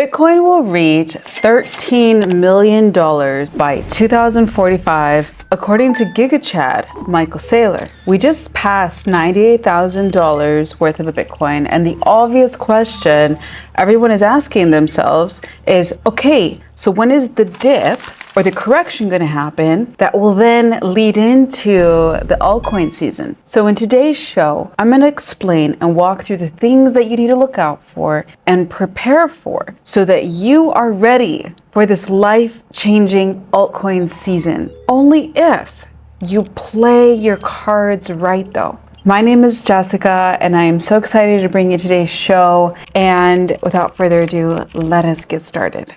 Bitcoin will reach $13 million by 2045, according to GigaChad, Michael Saylor. We just passed $98,000 worth of a Bitcoin, and the obvious question everyone is asking themselves is, okay, so when is the dip or the correction going to happen that will then lead into the altcoin season? So in today's show, I'm going to explain and walk through the things that you need to look out for and prepare for so that you are ready for this life-changing altcoin season. Only if you play your cards right though. My name is Jessica, and I am so excited to bring you today's show. And without further ado, let us get started.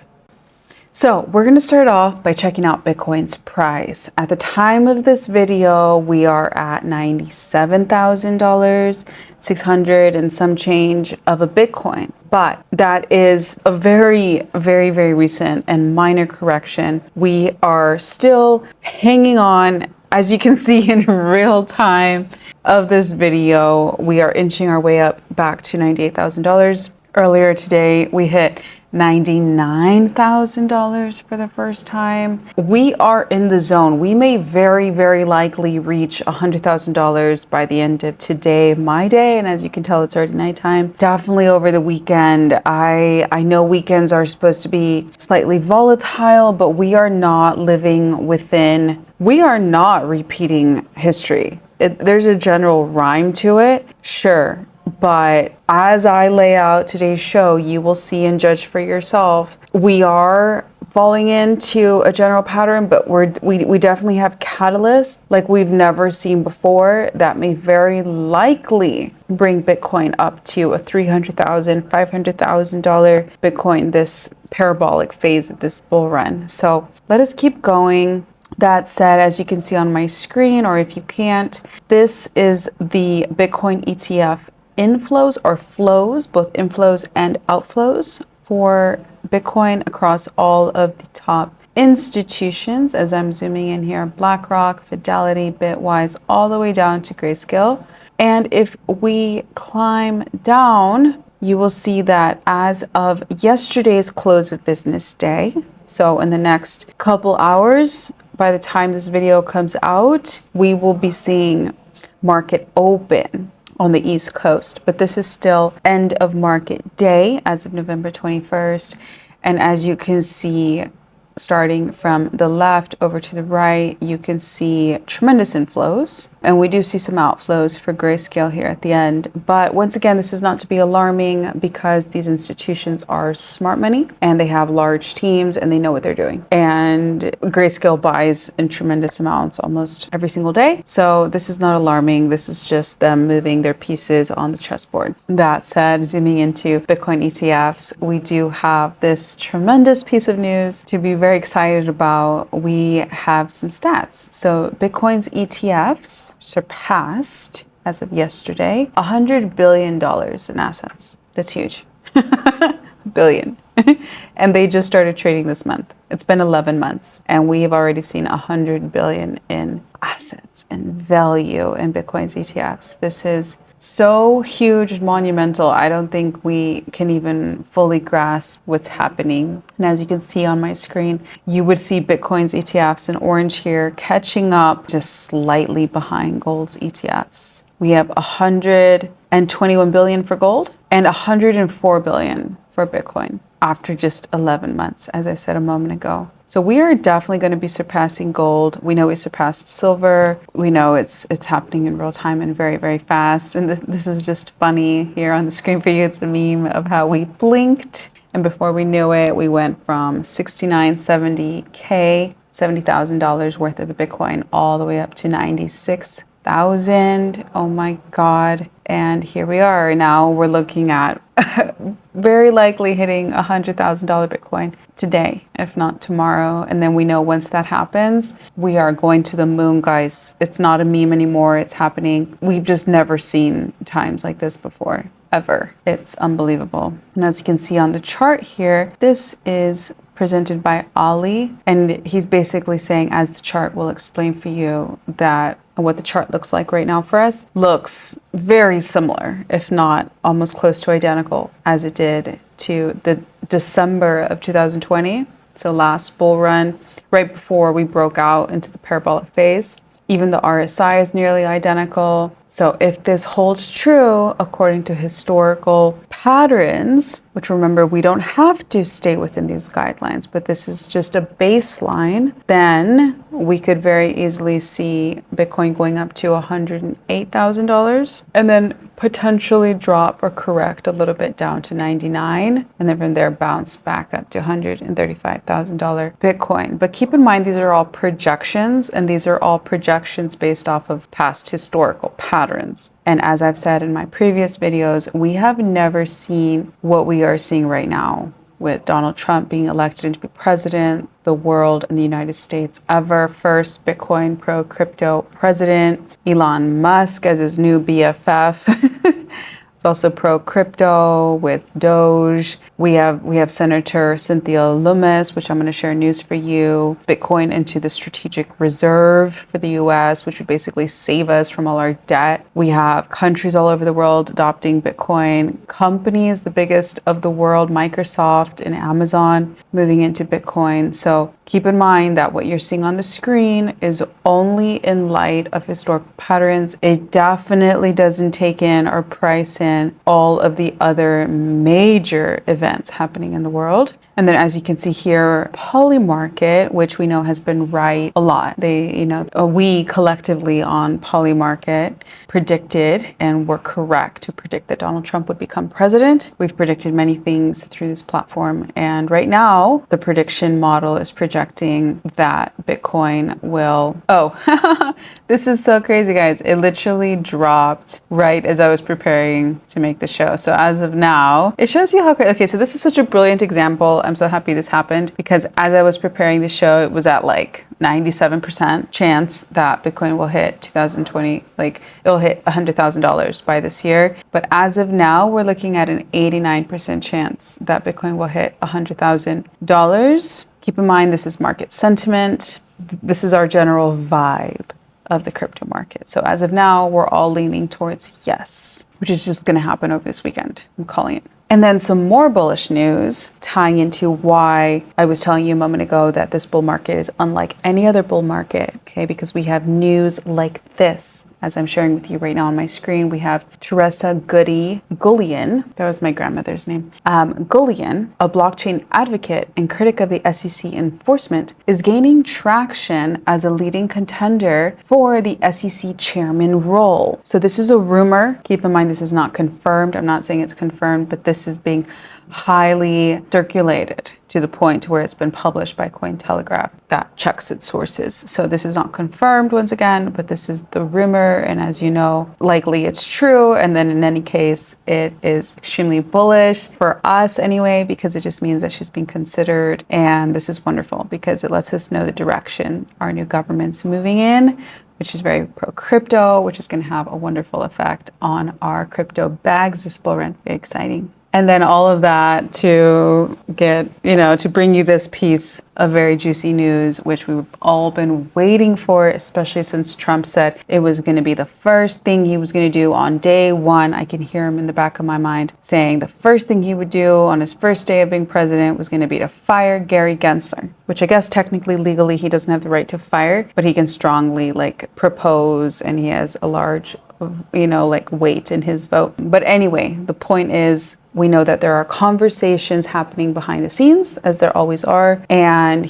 So we're going to start off by checking out Bitcoin's price. At the time of this video, we are at $97,000, 600 and some change of a Bitcoin. But that is a very, very, very recent and minor correction. We are still hanging on. As you can see in real time of this video, we are inching our way up back to $98,000. Earlier today, we hit $99,000 for the first time. We are in the zone. We may very, very likely reach $100,000 by the end of today, my day. And as you can tell, it's already nighttime. Definitely over the weekend. I know weekends are supposed to be slightly volatile, but we are not living within, we are not repeating history. There's a general rhyme to it, sure. But as I lay out today's show, you will see and judge for yourself. We are falling into a general pattern, but we definitely have catalysts like we've never seen before that may very likely bring Bitcoin up to a $300,000, $500,000 Bitcoin, this parabolic phase of this bull run. So let us keep going. That said, as you can see on my screen, or if you can't, this is the Bitcoin ETF inflows or flows, both inflows and outflows for Bitcoin across all of the top institutions. As I'm zooming in here, Blackrock, Fidelity, Bitwise, all the way down to Grayscale. And if we climb down, you will see that as of yesterday's close of business day, so in the next couple hours, by the time this video comes out, we will be seeing market open on the East Coast, but this is still end of market day as of November 21st. And as you can see, starting from the left over to the right, you can see tremendous inflows. And we do see some outflows for Grayscale here at the end. But once again, this is not to be alarming because these institutions are smart money and they have large teams and they know what they're doing. And Grayscale buys in tremendous amounts almost every single day. So this is not alarming. This is just them moving their pieces on the chessboard. That said, zooming into Bitcoin ETFs, we do have this tremendous piece of news to be very excited about. We have some stats. So Bitcoin's ETFs surpassed, as of yesterday, $100 billion in assets. That's huge. Billion. And they just started trading this month. It's been 11 months and we have already seen 100 billion in assets and value in Bitcoin's ETFs. This is so huge and monumental. I don't think we can even fully grasp what's happening. And as you can see on my screen, you would see Bitcoin's ETFs in orange here catching up just slightly behind gold's ETFs. We have 121 billion for gold and 104 billion for Bitcoin after just 11 months, as I said a moment ago. So we are definitely going to be surpassing gold. We know we surpassed silver. We know it's happening in real time and very, very fast. And this is just funny here on the screen for you. It's a meme of how we blinked. And before we knew it, we went from $70,000 worth of a Bitcoin all the way up to 96,000. Oh my God. And here we are. Now we're looking at very likely hitting $100,000 Bitcoin today, if not tomorrow. And then we know once that happens, we are going to the moon, guys. It's not a meme anymore. It's happening. We've just never seen times like this before, ever. It's unbelievable. And as you can see on the chart here, this is presented by Ali, and he's basically saying, as the chart will explain for you, that what the chart looks like right now for us looks very similar, if not almost close to identical, as it did to the December of 2020, so last bull run, right before we broke out into the parabolic phase. Even the RSI is nearly identical. So if this holds true according to historical patterns, which remember, we don't have to stay within these guidelines, but this is just a baseline, then we could very easily see Bitcoin going up to $108,000 and then potentially drop or correct a little bit down to 99, and then from there bounce back up to $135,000 Bitcoin. But keep in mind, these are all projections, and these are all projections based off of past historical patterns. And as I've said in my previous videos, we have never seen what we are seeing right now with Donald Trump being elected to be president, the world and the United States ever. First Bitcoin pro crypto president, Elon Musk as his new BFF. It's also pro crypto with Doge. We have Senator Cynthia Lummis, which I'm going to share news for you. Bitcoin into the strategic reserve for the US, which would basically save us from all our debt. We have countries all over the world adopting Bitcoin. Companies, the biggest of the world, Microsoft and Amazon, moving into Bitcoin. So keep in mind that what you're seeing on the screen is only in light of historical patterns. It definitely doesn't take in or price in all of the other major events happening in the world. And then as you can see here, Polymarket, which we know has been right a lot. We collectively on Polymarket predicted and were correct to predict that Donald Trump would become president. We've predicted many things through this platform. And right now, the prediction model is projecting that Bitcoin will, this is so crazy, guys. It literally dropped right as I was preparing to make the show. So as of now, it shows you how crazy. Okay, so this is such a brilliant example. I'm so happy this happened because as I was preparing the show, it was at like 97% chance that Bitcoin will hit 2020, like it'll hit $100,000 by this year. But as of now, we're looking at an 89% chance that Bitcoin will hit $100,000. Keep in mind, this is market sentiment. This is our general vibe of the crypto market. So as of now, we're all leaning towards yes, which is just going to happen over this weekend. I'm calling it. And then some more bullish news tying into why I was telling you a moment ago that this bull market is unlike any other bull market, okay? Because we have news like this. As I'm sharing with you right now on my screen, we have Teresa Gullion, that was my grandmother's name, Gullion, a blockchain advocate and critic of the SEC enforcement, is gaining traction as a leading contender for the SEC chairman role. So this is a rumor. Keep in mind, this is not confirmed. I'm not saying it's confirmed, but this is being highly circulated to the point where it's been published by Cointelegraph that checks its sources. So this is not confirmed once again, but this is the rumor. And as you know, likely it's true. And then in any case, it is extremely bullish for us anyway, because it just means that she's being considered. And this is wonderful because it lets us know the direction our new government's moving in, which is very pro-crypto, which is going to have a wonderful effect on our crypto bags this bull run. Very exciting. And then all of that to get, to bring you this piece of very juicy news, which we've all been waiting for, especially since Trump said it was going to be the first thing he was going to do on day one. I can hear him in the back of my mind saying the first thing he would do on his first day of being president was going to be to fire Gary Gensler, which I guess technically, legally, he doesn't have the right to fire, but he can strongly propose, and he has a large weight in his vote. But anyway, the point is, we know that there are conversations happening behind the scenes, as there always are, and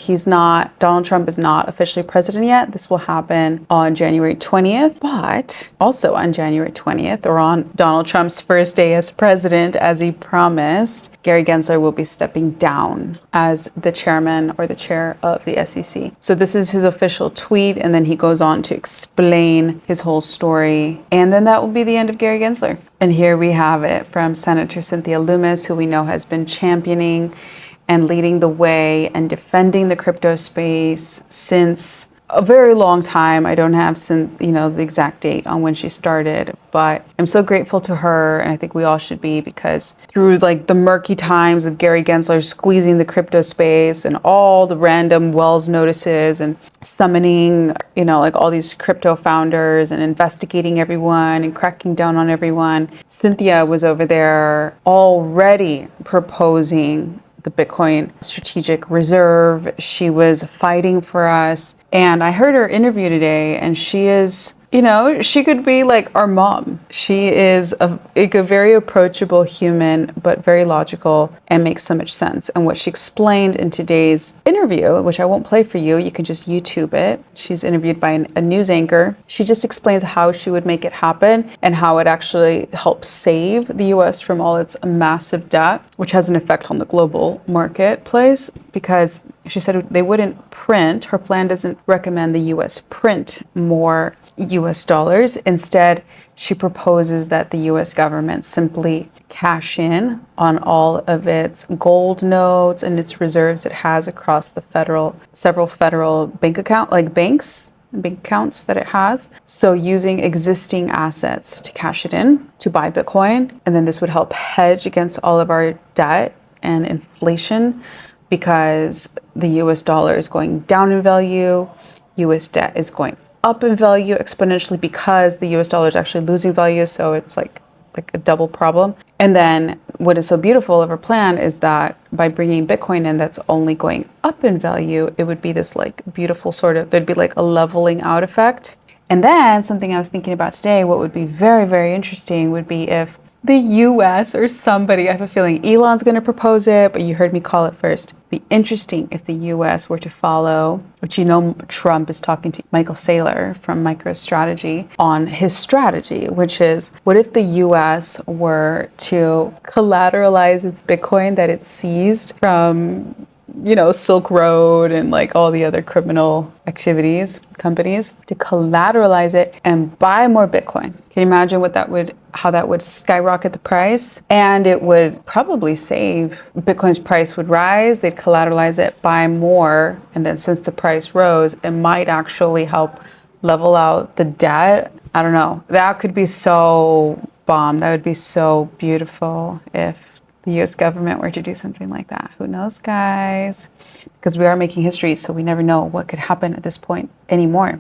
Donald Trump is not officially president yet. This will happen on January 20th, but also on January 20th, or on Donald Trump's first day as president, as he promised, Gary Gensler will be stepping down as the chairman or the chair of the SEC. So this is his official tweet, and then he goes on to explain his whole story, and then that will be the end of Gary Gensler. And here we have it from Senator Cynthia Lummis, who we know has been championing and leading the way and defending the crypto space since a very long time. I don't have the exact date on when she started, but I'm so grateful to her, and I think we all should be, because through like the murky times of Gary Gensler squeezing the crypto space and all the random Wells notices and summoning, like all these crypto founders and investigating everyone and cracking down on everyone, Cynthia was over there already proposing the Bitcoin strategic reserve. She was fighting for us. And I heard her interview today, and she is, she could be like our mom. She is a very approachable human, but very logical and makes so much sense. And what she explained in today's interview, which I won't play for you, you can just YouTube it. She's interviewed by a news anchor. She just explains how she would make it happen and how it actually helps save the US from all its massive debt, which has an effect on the global marketplace, because she said they wouldn't print. Her plan doesn't recommend the US print more US dollars. Instead, she proposes that the US government simply cash in on all of its gold notes and its reserves it has across the several federal bank accounts that it has. So using existing assets to cash it in to buy Bitcoin. And then this would help hedge against all of our debt and inflation, because the US dollar is going down in value, US debt is going up in value exponentially because the US dollar is actually losing value. So it's like a double problem. And then what is so beautiful of our plan is that by bringing Bitcoin in that's only going up in value, it would be this like beautiful there'd be like a leveling out effect. And then something I was thinking about today, what would be very, very interesting would be if the US or somebody, I have a feeling Elon's going to propose it, but you heard me call it first. It'd be interesting if the US were to follow, which Trump is talking to Michael Saylor from MicroStrategy on his strategy, which is, what if the US were to collateralize its Bitcoin that it seized from Silk Road and like all the other criminal companies, to collateralize it and buy more Bitcoin. Can you imagine how that would skyrocket the price? And it would probably save, Bitcoin's price would rise, they'd collateralize it, buy more, and then since the price rose, it might actually help level out the debt. I don't know. That could be so bomb. That would be so beautiful if the US government were to do something like that. Who knows, guys? Because we are making history, so we never know what could happen at this point anymore.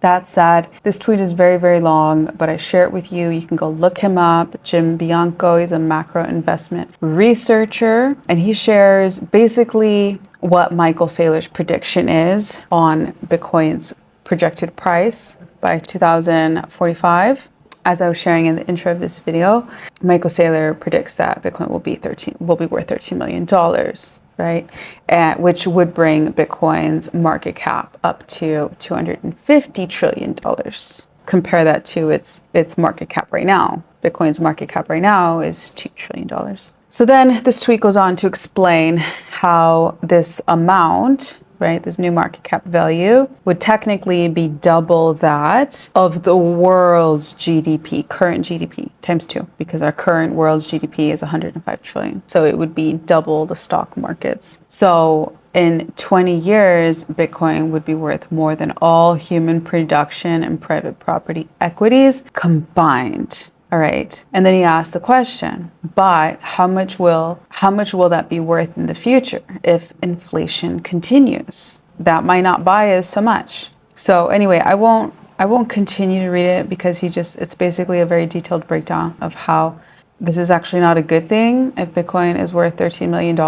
That said, this tweet is very, very long, but I share it with you. You can go look him up. Jim Bianco, he's a macro investment researcher, and he shares basically what Michael Saylor's prediction is on Bitcoin's projected price by 2045. As I was sharing in the intro of this video, Michael Saylor predicts that Bitcoin will be worth $13 million, right? Which would bring Bitcoin's market cap up to $250 trillion. Compare that to its market cap right now. Bitcoin's market cap right now is $2 trillion. So then this tweet goes on to explain how this amount, right, this new market cap value, would technically be double that of the world's GDP, current GDP, times 2, because our current world's GDP is 105 trillion. So it would be double the stock markets. So in 20 years, Bitcoin would be worth more than all human production and private property equities combined. All right. And then he asked the question, but how much will that be worth in the future if inflation continues? That might not buy us so much. So anyway, I won't continue to read it because it's basically a very detailed breakdown of how this is actually not a good thing if Bitcoin is worth $13 million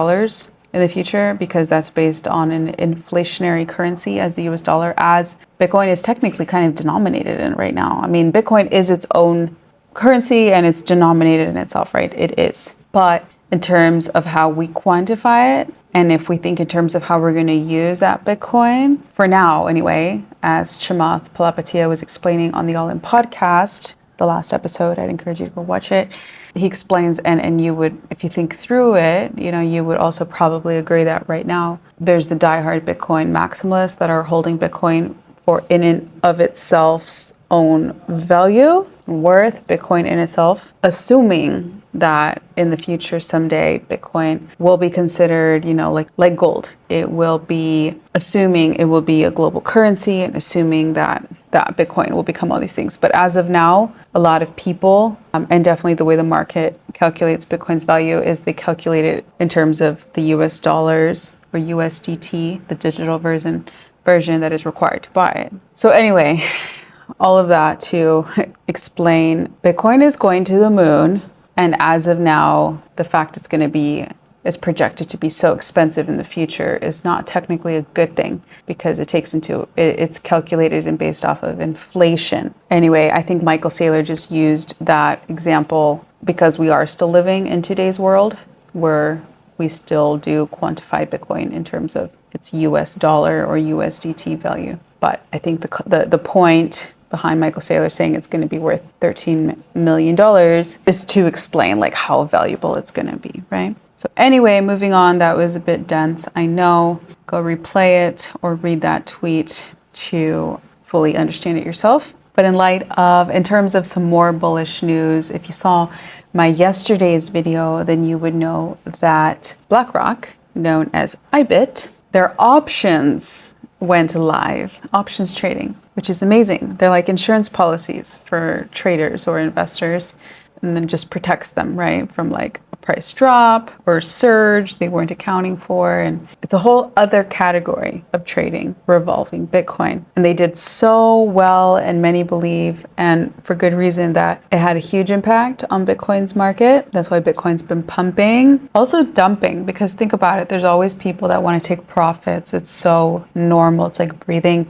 in the future, because that's based on an inflationary currency as the US dollar, as Bitcoin is technically kind of denominated in right now. I mean, Bitcoin is its own currency and it's denominated in itself, right? It is. But in terms of how we quantify it, and if we think in terms of how we're going to use that Bitcoin, for now anyway, as Chamath Palihapitiya was explaining on the All In podcast, the last episode, I'd encourage you to go watch it. He explains, and you would, if you think through it, you would also probably agree that right now there's the diehard Bitcoin maximalists that are holding Bitcoin for in and of itself's own value, worth, Bitcoin in itself, assuming that in the future someday Bitcoin will be considered, you know, like gold. It will be, assuming it will be a global currency and assuming that Bitcoin will become all these things. But as of now, a lot of people, and definitely the way the market calculates Bitcoin's value is they calculate it in terms of the US dollars or USDT, the digital version that is required to buy it. So anyway, all of that to explain Bitcoin is going to the moon. And as of now, the fact it's projected to be so expensive in the future is not technically a good thing because it's calculated and based off of inflation. Anyway, I think Michael Saylor just used that example because we are still living in today's world where we still do quantify Bitcoin in terms of its US dollar or USDT value. But I think the point behind Michael Saylor saying it's going to be worth $13 million is to explain like how valuable it's going to be, right? So anyway, moving on, that was a bit dense. I know, go replay it or read that tweet to fully understand it yourself. But in terms of some more bullish news, if you saw my yesterday's video, then you would know that Blackrock, known as IBIT, their options went live, options trading, which is amazing. They're like insurance policies for traders or investors, and then just protects them, right, from like a price drop or surge they weren't accounting for. And it's a whole other category of trading revolving Bitcoin. And they did so well, and many believe, and for good reason, that it had a huge impact on Bitcoin's market. That's why Bitcoin's been pumping, also dumping, because think about it, there's always people that want to take profits. It's so normal. It's like breathe in,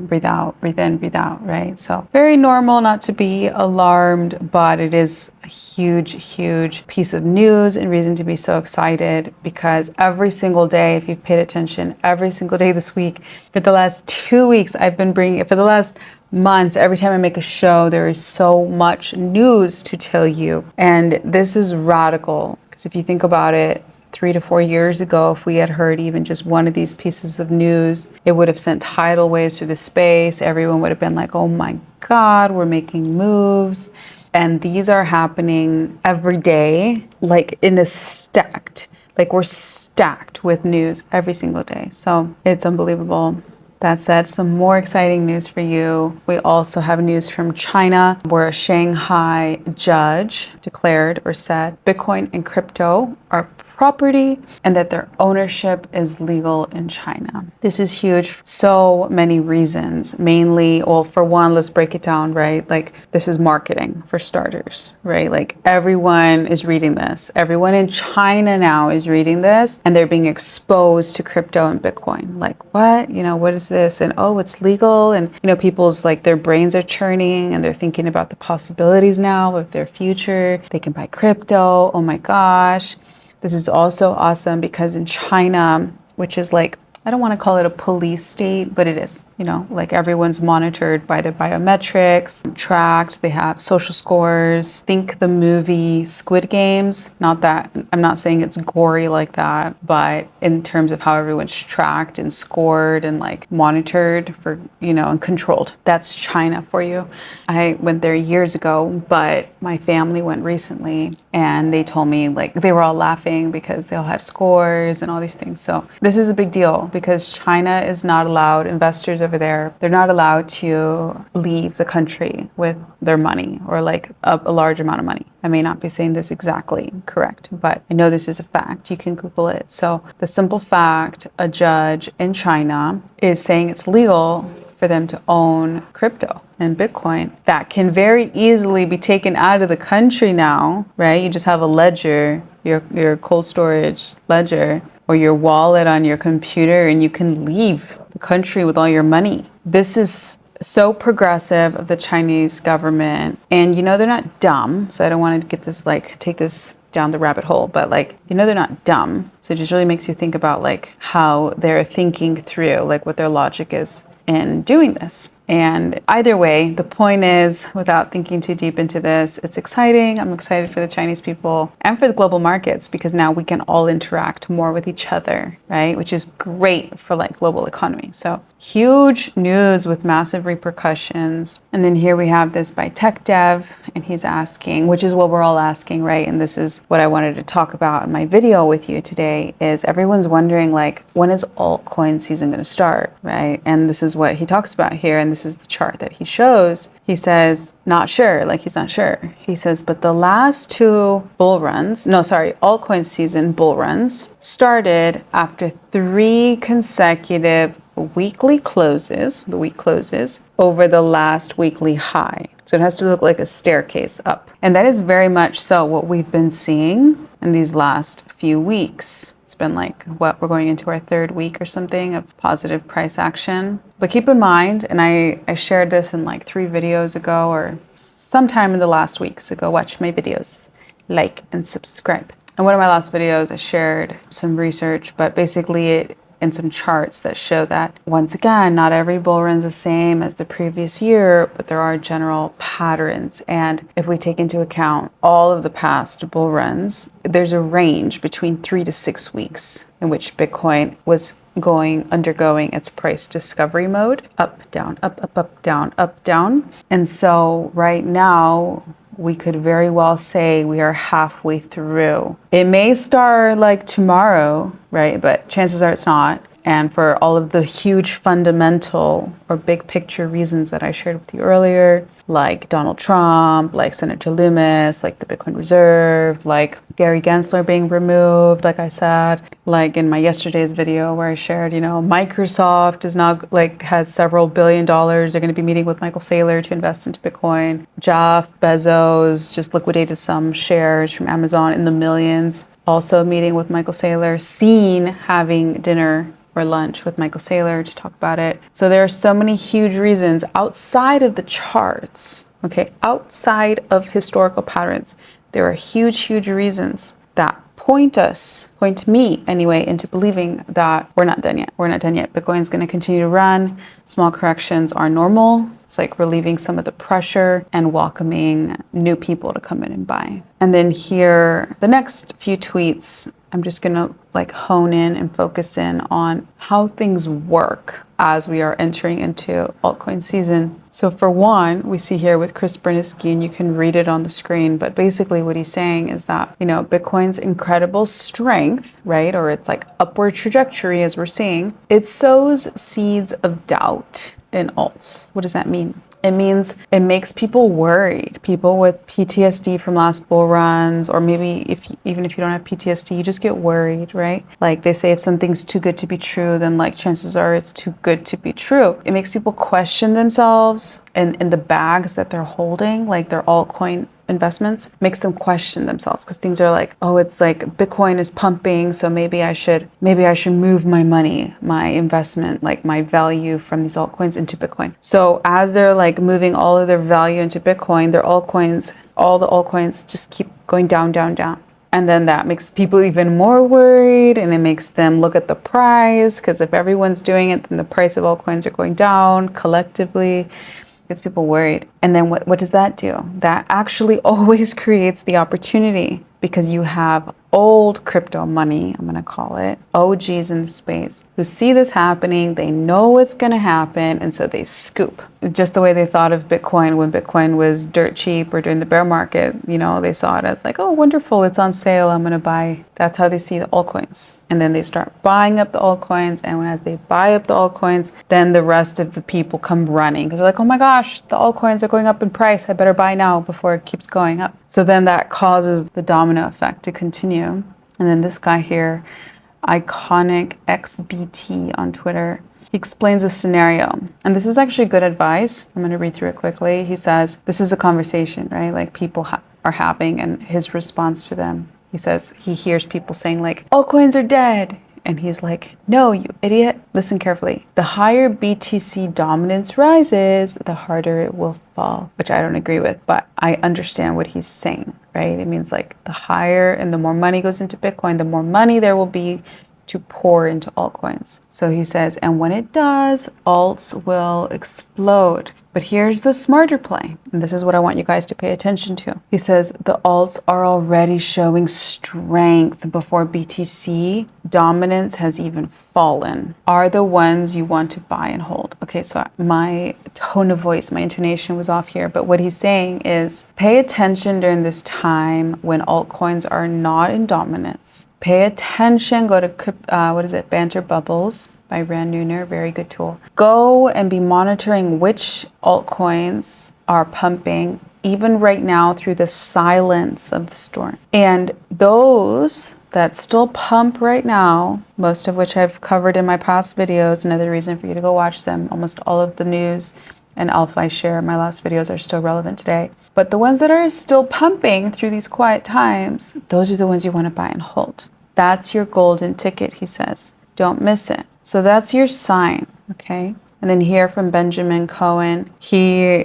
breathe out, breathe in, breathe out, right? So very normal not to be alarmed, but it is a huge piece of news and reason to be so excited, because every single day, if you've paid attention, every single day this week, for the last 2 weeks, I've been bringing it, for the last months, every time I make a show, there is so much news to tell you. And this is radical, because if you think about it, 3 to 4 years ago, if we had heard even just one of these pieces of news, it would have sent tidal waves through the space. Everyone would have been like, oh my God, we're making moves. And these are happening every day, like in a stacked, like we're stacked with news every single day. So it's unbelievable. That said, some more exciting news for you. We also have news from China, where a Shanghai judge declared or said Bitcoin and crypto are property and that their ownership is legal in China. This is huge for so many reasons. Mainly, well, for one, let's break it down, right? Like, this is marketing for starters, right? Like, everyone is reading this. Everyone in China now is reading this, and they're being exposed to crypto and Bitcoin. Like, what? You know, what is this? And oh, it's legal. And, you know, people's like their brains are churning and they're thinking about the possibilities now of their future. They can buy crypto. Oh my gosh. This is also awesome because in China, which is like, I don't want to call it a police state, but it is, you know, like everyone's monitored by their biometrics, tracked, they have social scores. Think the movie Squid Games. Not that, I'm not saying it's gory like that, but in terms of how everyone's tracked and scored and like monitored for, you know, and controlled. That's China for you. I went there years ago, but my family went recently and they told me like they were all laughing because they all had scores and all these things. So this is a big deal, because China is not allowed, investors over there, they're not allowed to leave the country with their money or like a large amount of money. I may not be saying this exactly correct, but I know this is a fact. You can Google it. So the simple fact, a judge in China is saying it's legal for them to own crypto and Bitcoin that can very easily be taken out of the country now, right? You just have a ledger, your cold storage ledger, or your wallet on your computer, and you can leave the country with all your money. This is so progressive of the Chinese government. And you know, they're not dumb. So I don't want to get this, like, take this down the rabbit hole, but like, you know, they're not dumb. So it just really makes you think about like how they're thinking through, like what their logic is in doing this. And either way, the point is, without thinking too deep into this, it's exciting. I'm excited for the Chinese people and for the global markets because now we can all interact more with each other, right? Which is great for like global economy. So huge news with massive repercussions. And then here we have this by Tech Dev, and he's asking, which is what we're all asking, right? And this is what I wanted to talk about in my video with you today, is everyone's wondering like, when is altcoin season going to start, right? And this is what he talks about here. And this is the chart that he shows. He says, not sure, like he's not sure. He says, but the last two altcoin season bull runs started after 3 consecutive weekly closes, the week closes, over the last weekly high. So it has to look like a staircase up. And that is very much so what we've been seeing in these last few weeks. It's been like, we're going into our 3rd week or something of positive price action. But keep in mind, and I shared this in like 3 videos ago or sometime in the last weeks ago, watch my videos, like and subscribe. In one of my last videos, I shared some research, but basically and some charts that show that, once again, not every bull run's the same as the previous year, but there are general patterns. And if we take into account all of the past bull runs, there's a range between 3 to 6 weeks in which Bitcoin was undergoing its price discovery mode, up, down, up, down, up, down. And so right now, we could very well say we are halfway through. It may start like tomorrow, right? But chances are it's not. And for all of the huge fundamental or big picture reasons that I shared with you earlier, like Donald Trump, like Senator Loomis, like the Bitcoin Reserve, like Gary Gensler being removed, like I said, like in my yesterday's video where I shared, Microsoft is now has several $1 billion. They're going to be meeting with Michael Saylor to invest into Bitcoin. Jeff Bezos just liquidated some shares from Amazon in the millions. Also meeting with Michael Saylor, seen having dinner or lunch with Michael Saylor to talk about it. So there are so many huge reasons outside of the charts, okay, outside of historical patterns. There are huge reasons that point me anyway, into believing that we're not done yet. We're not done yet. Bitcoin's going to continue to run. Small corrections are normal. It's like relieving some of the pressure and welcoming new people to come in and buy. And then here, the next few tweets, I'm just going to hone in and focus in on how things work as we are entering into altcoin season. So for one, we see here with Chris Bernisky, and you can read it on the screen, but basically what he's saying is that, Bitcoin's incredible strength, right? Or it's like upward trajectory as we're seeing, it sows seeds of doubt in alts. What does that mean? It means it makes people worried. People with PTSD from last bull runs, or maybe even if you don't have PTSD, you just get worried, right? Like they say, if something's too good to be true, then chances are it's too good to be true. It makes people question themselves and the bags that they're holding, like their altcoin investments, makes them question themselves because things are like, oh, it's like Bitcoin is pumping, so maybe I should move my money, my investment, like my value from these altcoins into Bitcoin. So as they're moving all of their value into Bitcoin, all the altcoins just keep going down, down, down. And then that makes people even more worried, and it makes them look at the price, because if everyone's doing it, then the price of altcoins are going down collectively. Gets people worried. And then what does that do? That actually always creates the opportunity, because you have old crypto money, I'm going to call it, OGs in the space, who see this happening, they know what's going to happen, and so they scoop. Just the way they thought of Bitcoin when Bitcoin was dirt cheap, or during the bear market, they saw it as like, oh, wonderful, it's on sale, I'm going to buy. That's how they see the altcoins. And then they start buying up the altcoins, and as they buy up the altcoins, then the rest of the people come running, because they're like, oh my gosh, the altcoins are going up in price, I better buy now before it keeps going up. So then that causes the domino effect to continue. And then this guy here, Iconic XBT on Twitter, he explains a scenario. And this is actually good advice. I'm going to read through it quickly. He says, this is a conversation, right? Like people are having, and his response to them. He says, he hears people saying altcoins are dead. And he's like, no, you idiot. Listen carefully. The higher BTC dominance rises, the harder it will fall, which I don't agree with, but I understand what he's saying, right? It means the higher and the more money goes into Bitcoin, the more money there will be to pour into altcoins. So he says, and when it does, alts will explode. But here's the smarter play, and this is what I want you guys to pay attention to. He says the alts are already showing strength before BTC dominance has even fallen. Are the ones you want to buy and hold. Okay, so my tone of voice, my intonation was off here, but what he's saying is pay attention during this time when altcoins are not in dominance. Pay attention, go to Banter Bubbles by Rand Neuner, very good tool. Go and be monitoring which altcoins are pumping even right now through the silence of the storm. And those that still pump right now, most of which I've covered in my past videos, another reason for you to go watch them. Almost all of the news and alpha I share in my last videos are still relevant today. But the ones that are still pumping through these quiet times, those are the ones you want to buy and hold. That's your golden ticket, he says. Don't miss it. So that's your sign, okay? And then here from Benjamin Cohen, he,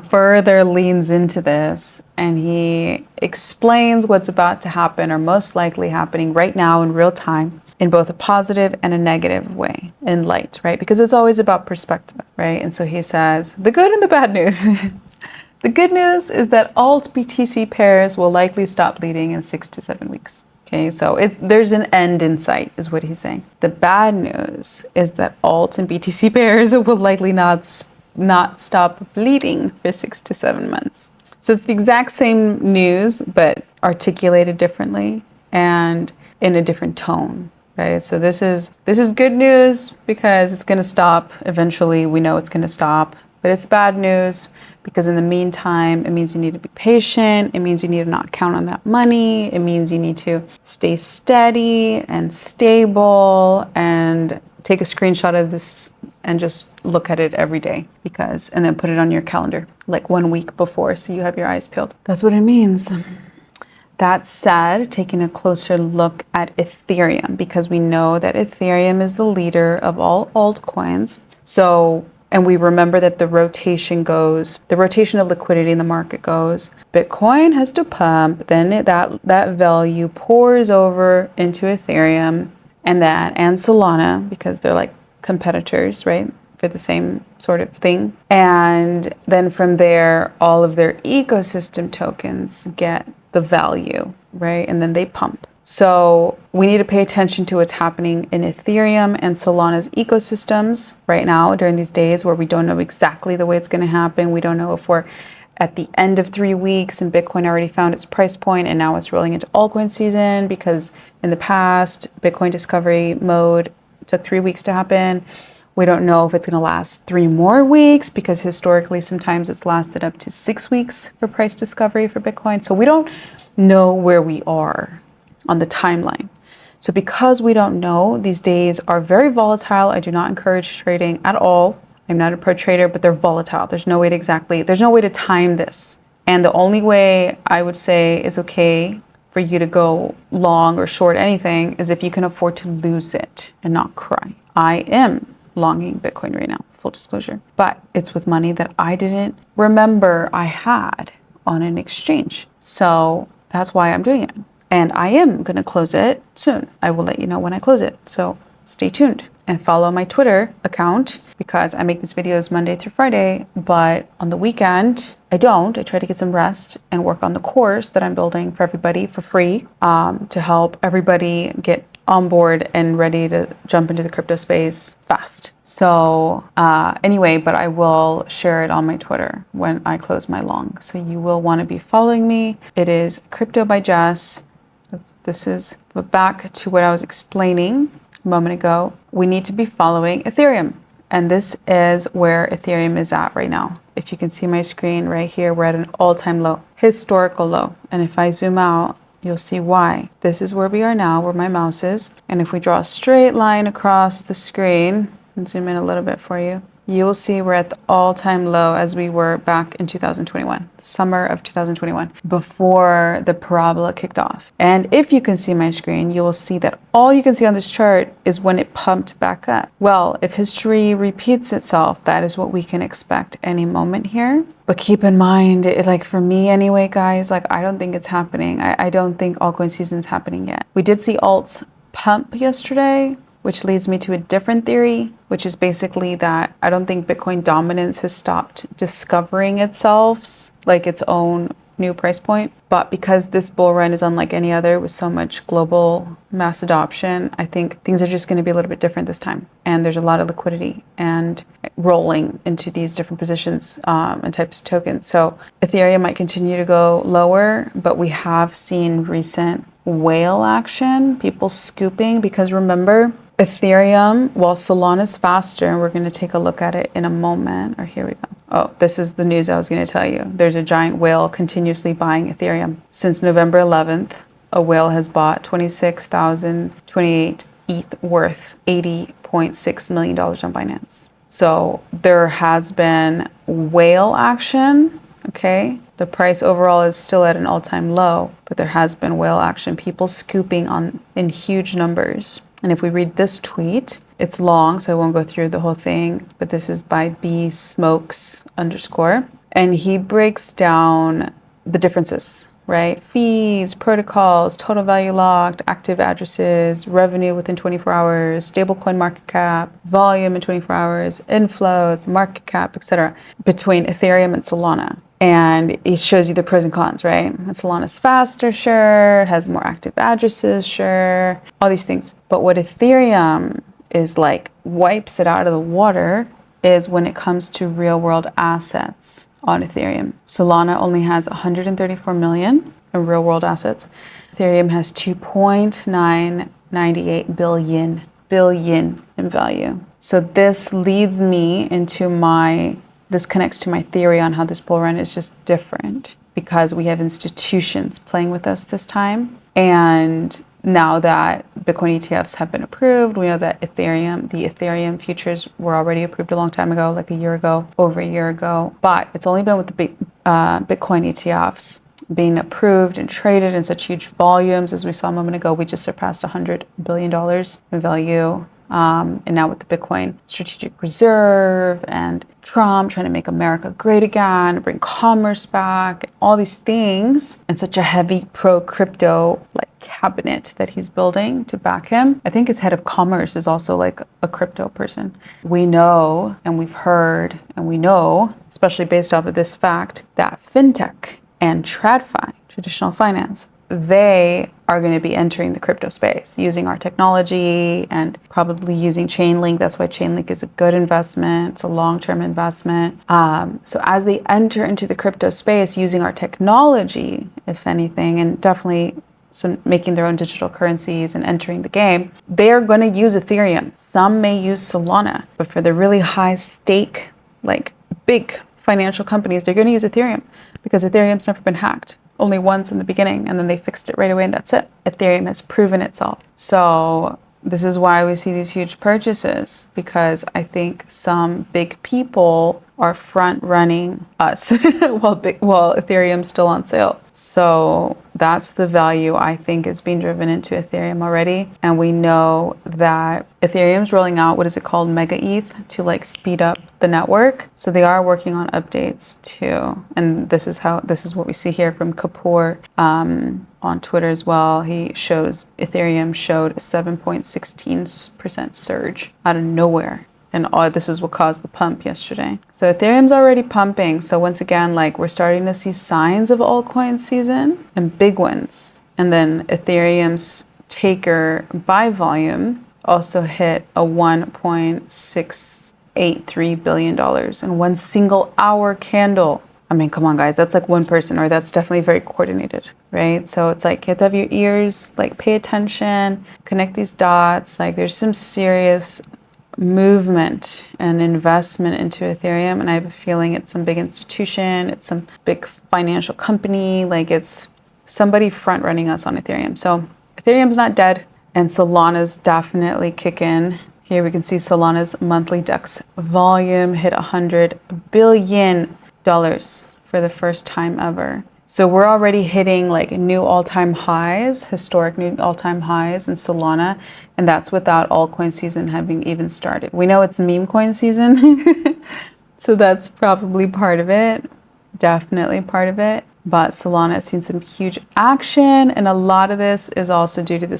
further leans into this and he explains what's about to happen or most likely happening right now in real time in both a positive and a negative way in light, right? Because it's always about perspective, right? And so he says, the good and the bad news. The good news is that alt BTC pairs will likely stop bleeding in 6 to 7 weeks. Okay, so there's an end in sight, is what he's saying. The bad news is that alt and BTC pairs will likely not stop bleeding for 6 to 7 months. So it's the exact same news, but articulated differently and in a different tone. Okay, so this is good news because it's going to stop eventually. We know it's going to stop, but it's bad news because in the meantime, it means you need to be patient. It means you need to not count on that money. It means you need to stay steady and stable and take a screenshot of this and just look at it every day and then put it on your calendar like 1 week before so you have your eyes peeled. That's what it means. That said, taking a closer look at Ethereum, because we know that Ethereum is the leader of all altcoins. And we remember that the rotation of liquidity in the market goes, Bitcoin has to pump, then that value pours over into Ethereum and Solana, because they're like competitors, right? For the same sort of thing. And then from there, all of their ecosystem tokens get the value, right? And then they pump. So we need to pay attention to what's happening in Ethereum and Solana's ecosystems right now during these days where we don't know exactly the way it's going to happen. We don't know if we're at the end of 3 weeks and Bitcoin already found its price point and now it's rolling into altcoin season, because in the past, Bitcoin discovery mode took 3 weeks to happen. We don't know if it's going to last 3 more weeks, because historically sometimes it's lasted up to 6 weeks for price discovery for Bitcoin. So we don't know where we are on the timeline. So because we don't know, these days are very volatile. I do not encourage trading at all. I'm not a pro trader, but they're volatile. There's no way to time this. And the only way I would say is okay for you to go long or short anything is if you can afford to lose it and not cry. I am longing Bitcoin right now, full disclosure, but it's with money that I didn't remember I had on an exchange. So that's why I'm doing it. And I am going to close it soon. I will let you know when I close it. So stay tuned and follow my Twitter account, because I make these videos Monday through Friday, but on the weekend, I don't. I try to get some rest and work on the course that I'm building for everybody for free to help everybody get on board and ready to jump into the crypto space fast. So anyway, but I will share it on my Twitter when I close my long. So you will want to be following me. It is Crypto by Jess. But back to what I was explaining a moment ago. We need to be following Ethereum. And this is where Ethereum is at right now. If you can see my screen right here, we're at an all-time low, historical low. And if I zoom out, you'll see why. This is where we are now, where my mouse is. And if we draw a straight line across the screen and zoom in a little bit for you, you will see we're at the all-time low as we were back in 2021, summer of 2021, before the parabola kicked off. And if you can see my screen, you will see that all you can see on this chart is when it pumped back up. Well, if history repeats itself, that is what we can expect any moment here. But keep in mind, like for me anyway, guys, like I don't think it's happening. I don't think altcoin season is happening yet. We did see alts pump yesterday, which leads me to a different theory, which is basically that I don't think Bitcoin dominance has stopped discovering itself, like its own new price point. But because this bull run is unlike any other with so much global mass adoption, I think things are just going to be a little bit different this time. And there's a lot of liquidity and rolling into these different positions and types of tokens. So Ethereum might continue to go lower, but we have seen recent whale action, people scooping, because remember, Ethereum, while Solana's faster, and we're going to take a look at it in a moment, or here we go. Oh, this is the news I was going to tell you. There's a giant whale continuously buying Ethereum. Since November 11th, a whale has bought 26,028 ETH worth $80.6 million on Binance. So there has been whale action, okay? The price overall is still at an all-time low, but there has been whale action, people scooping in huge numbers. And if we read this tweet, it's long, so I won't go through the whole thing, but this is by bsmokes_, and he breaks down the differences, right? Fees, protocols, total value locked, active addresses, revenue within 24 hours, stablecoin market cap, volume in 24 hours, inflows, market cap, etc., between Ethereum and Solana. And it shows you the pros and cons, right? And Solana's faster, sure. It has more active addresses, sure. All these things. But what Ethereum is like, wipes it out of the water, is when it comes to real world assets on Ethereum. Solana only has 134 million in real world assets. Ethereum has 2.998 billion in value. So this leads me into this connects to my theory on how this bull run is just different, because we have institutions playing with us this time. And now that Bitcoin ETFs have been approved, we know that the Ethereum futures were already approved a long time ago, like a year ago, over a year ago. But it's only been with the Bitcoin ETFs being approved and traded in such huge volumes. As we saw a moment ago, we just surpassed $100 billion in value. And now with the Bitcoin Strategic Reserve and Trump trying to make America great again, bring commerce back, all these things, and such a heavy pro-crypto cabinet that he's building to back him. I think his head of commerce is also like a crypto person. We know, and we've heard, and we know, especially based off of this fact, that fintech and TradFi, traditional finance, they are going to be entering the crypto space using our technology and probably using Chainlink. That's why Chainlink is a good investment. It's a long-term investment. So as they enter into the crypto space using our technology, if anything, and definitely making their own digital currencies and entering the game, they are going to use Ethereum. Some may use Solana, but for the really high stake, like big financial companies, they're going to use Ethereum because Ethereum's never been hacked. Only once in the beginning, and then they fixed it right away, and that's it. Ethereum has proven itself. So this is why we see these huge purchases, because I think some big people are front running us while Ethereum's still on sale. So that's the value I think is being driven into Ethereum already. And we know that Ethereum's rolling out, what is it called, Mega ETH, to speed up the network. So they are working on updates too. And this is what we see here from Kapoor on Twitter as well. He shows Ethereum showed a 7.16% surge out of nowhere. And this is what caused the pump yesterday. So Ethereum's already pumping. So once again, we're starting to see signs of altcoin season and big ones. And then Ethereum's taker by volume also hit a $1.683 billion in one single hour candle. I mean, come on, guys, that's like one person, or that's definitely very coordinated, right? So it's you have to have your ears, pay attention, connect these dots. There's some serious movement and investment into Ethereum, and I have a feeling it's some big institution, it's some big financial company, it's somebody front running us on Ethereum. So Ethereum's not dead, and Solana's definitely kicking. Here we can see Solana's monthly DEX volume hit $100 billion for the first time ever. So we're already hitting new all-time highs, historic new all-time highs in Solana, and that's without altcoin season having even started. We know it's meme coin season, so that's probably part of it, definitely part of it. But Solana has seen some huge action, and a lot of this is also due to the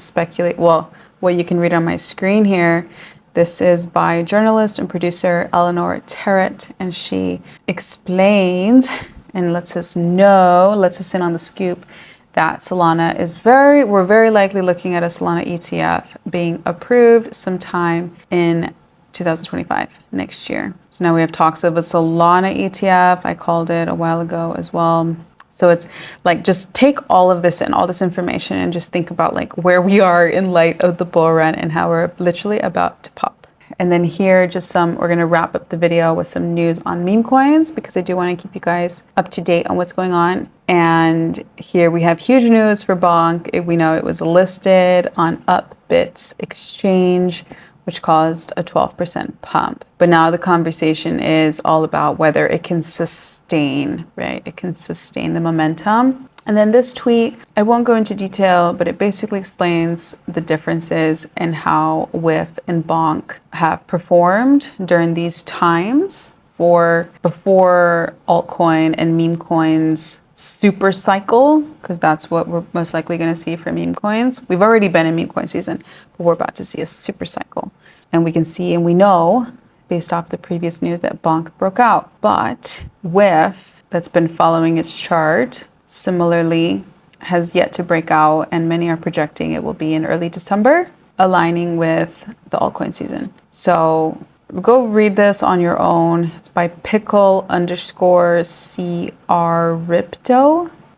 what you can read on my screen here. This is by journalist and producer Eleanor Terrett, and she explains and lets us in on the scoop that Solana is we're very likely looking at a Solana ETF being approved sometime in 2025, next year. So now we have talks of a Solana ETF. I called it a while ago as well. So it's like, just take all of this in, all this information, and just think about like where we are in light of the bull run and how we're literally about to pop. And then here, we're gonna wrap up the video with some news on meme coins, because I do want to keep you guys up to date on what's going on. And here we have huge news for BONK. We know it was listed on Upbit's exchange, which caused a 12% pump. But now the conversation is all about whether it can sustain, right? It can sustain the momentum. And then this tweet, I won't go into detail, but it basically explains the differences in how WIF and BONK have performed during these times before altcoin and meme coins super cycle, because that's what we're most likely going to see for meme coins. We've already been in meme coin season, but we're about to see a super cycle. And we can see, and we know based off the previous news, that BONK broke out. But WIF, that's been following its chart, similarly has yet to break out, and many are projecting it will be in early December, aligning with the altcoin season. So go read this on your own. It's by pickle_CR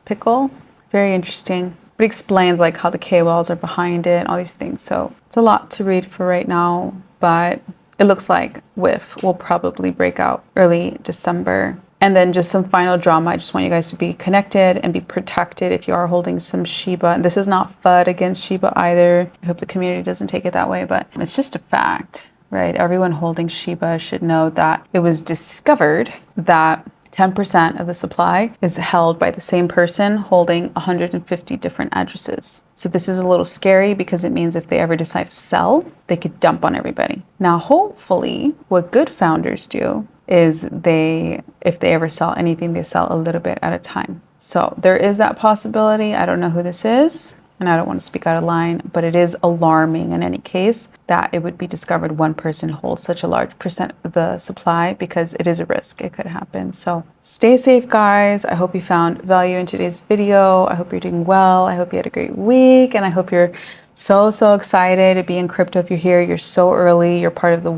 Pickle. Very interesting. It explains like how the KOLs are behind it, all these things. So it's a lot to read for right now, but it looks like WIF will probably break out early December. And then just some final drama. I just want you guys to be connected and be protected if you are holding some Shiba. And this is not FUD against Shiba either. I hope the community doesn't take it that way, but it's just a fact, right? Everyone holding Shiba should know that it was discovered that 10% of the supply is held by the same person holding 150 different addresses. So this is a little scary, because it means if they ever decide to sell, they could dump on everybody. Now, hopefully, what good founders do is if they ever sell anything, they sell a little bit at a time. So there is that possibility. I don't know who this is, and I don't want to speak out of line, but it is alarming in any case that it would be discovered one person holds such a large percent of the supply, because it is a risk. It could happen. So stay safe, guys. I hope you found value in today's video. I hope you're doing well. I hope you had a great week, and I hope you're so excited to be in crypto. If you're here, you're so early. You're part of the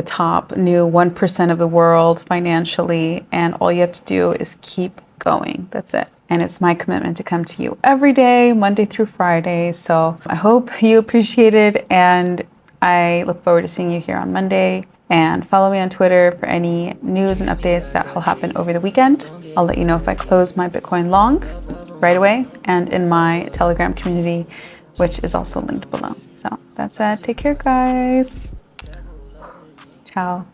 top new 1% of the world financially, and all you have to do is keep going. That's it. And it's my commitment to come to you every day, Monday through Friday. So I hope you appreciate it, and I look forward to seeing you here on Monday. And follow me on Twitter for any news and updates that will happen over the weekend. I'll let you know if I close my Bitcoin long right away, and in my Telegram community, which is also linked below. So that's it. Take care, guys. Ciao.